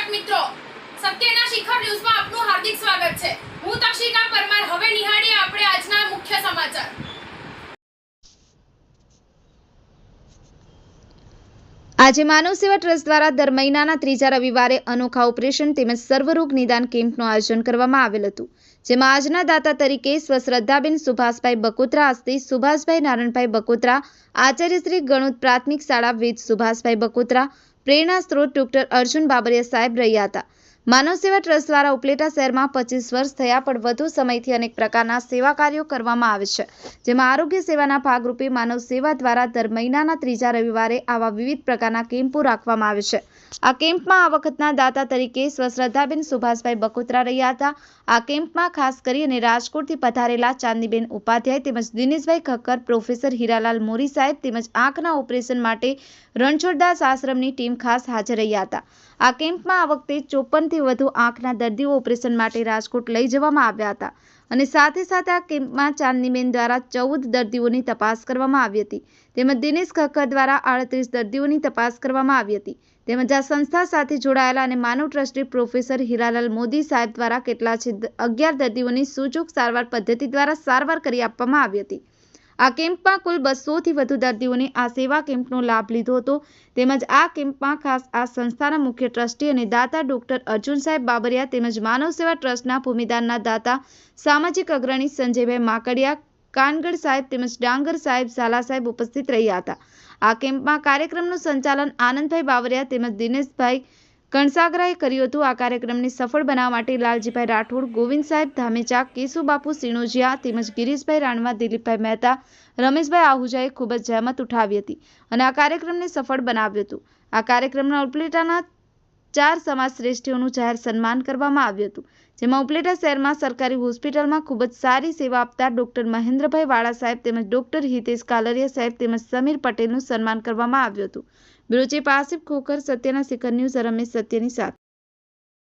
દર્શક મિત્રો, સત્યના શિખર ન્યૂઝમાં આપનું હાર્દિક સ્વાગત છે। હું તક્ષિકા પરમાર। હવે નિહાળીએ આપણે આજના મુખ્ય સમાચાર। આજે માનવ સેવા ટ્રસ્ટ દ્વારા દર મહિનાના ત્રીજા રવિવારે અનોખા ઓપરેશન તેમજ સર્વરોગ નિદાન કેમ્પનું આયોજન કરવામાં આવેલ હતું, જેમાં આજના દાતા તરીકે સ્વશ્રદ્ધાબેન સુભાષભાઈ બકોત્રા હસ્તે સુભાષભાઈ નારાયણભાઈ બકોત્રા, આચાર્ય શ્રી ગણોત પ્રાથમિક શાળા વેદ સુભાષભાઈ બકોત્રા, પ્રેરણા સ્ત્રોત ડોક્ટર અર્જુન બાબરિયા સાહેબ રહ્યા હતા। માનવ સેવા ટ્રસ્ટ દ્વારા ઉપલેટા શહેરમાં 25 વર્ષ થયા પણ વધુ સમયથી અનેક પ્રકારના સેવા કાર્યો કરવામાં આવે છે, જેમાં આરોગ્ય સેવાના ભાગરૂપે માનવ સેવા દ્વારા દર મહિનાના ત્રીજા રવિવારે આવા વિવિધ પ્રકારના કેમ્પો રાખવામાં આવે છે। આ કેમ્પમાં આ વખતના દાતા તરીકે સ્વશ્રદ્ધાબેન સુભાષભાઈ બકોત્રા રહ્યા હતા। આ કેમ્પમાં ખાસ કરીને રાજકોટથી પધારેલા ચાંદનીબેન ઉપાધ્યાય તેમજ દિનેશભાઈ ખક્કર, પ્રોફેસર હીરાલાલ મોરી સાહેબ તેમજ આંખના ઓપરેશન માટે રણછોડદાસ આશ્રમની ટીમ ખાસ હાજર રહ્યા હતા। આ કેમ્પમાં આ વખતે 54 થી વધુ આંખના દર્દીઓ ઓપરેશન માટે રાજકોટ લઈ જવામાં આવ્યા હતા અને સાથે સાથે આ કેમ્પમાં ચાંદનીબેન દ્વારા 14 દર્દીઓની તપાસ કરવામાં આવી હતી તેમજ દિનેશ ખક્કર દ્વારા 38 દર્દીઓની તપાસ કરવામાં આવી હતી તેમજ આ સંસ્થા સાથે જોડાયેલા અને માનવ ટ્રસ્ટી પ્રોફેસર હીરાલાલ મોદી સાહેબ દ્વારા કેટલા 11 દર્દીઓની સૂચક સારવાર પદ્ધતિ દ્વારા સારવાર કરી આપવામાં આવી હતી। આ કેમ્પમાં કુલ 200 થી વધુ દર્દીઓને આ સેવા કેમ્પનો લાભ લીધો હતો તેમજ આ કેમ્પમાં ખાસ આ સંસ્થાના મુખ્ય ટ્રસ્ટી અને દાતા ડોક્ટર અર્જુન સાહેબ બાબરિયા તેમજ માનવ સેવા ટ્રસ્ટના ભૂમિદાનના દાતા સામાજિક અગ્રણી સંજયભાઈ માકડિયા, કાનગડ સાહેબ તેમજ ડાંગર સાહેબ, ઝાલા સાહેબ ઉપસ્થિત રહ્યા હતા। આ કેમ્પમાં કાર્યક્રમનું સંચાલન આનંદભાઈ બાવરિયા તેમજ દિનેશભાઈ કણસાગરાએ કર્યું હતું। આ કાર્યક્રમને સફળ બનાવવા માટે લાલજીભાઈ રાઠોડ, ગોવિંદ સાહેબ ધામેચા, કેશુબાપુ સિણોજિયા તેમજ ગિરીશભાઈ રાણવા, દિલીપભાઈ મહેતા, રમેશભાઈ આહુજાએ ખૂબ જ જહેમત ઉઠાવી હતી અને આ કાર્યક્રમને સફળ બનાવ્યું હતું। આ કાર્યક્રમના ઉપલેટાના 4 સમાજ શ્રેષ્ઠીઓનું જાહેર સન્માન કરવામાં આવ્યું હતું, જેમાં ઉપલેટા શહેરમાં સરકારી હોસ્પિટલમાં ખૂબ જ સારી સેવા આપતા ડોક્ટર મહેન્દ્રભાઈ વાળા સાહેબ તેમજ ડોક્ટર હિતેશ કાલરિયા સાહેબ તેમજ સમીર પટેલનું સન્માન કરવામાં આવ્યું હતું। બ્યુરો ચીફ આસિફ ખોખર, સત્યના શિખર ન્યૂઝ, રમેશ સત્યની સાથે।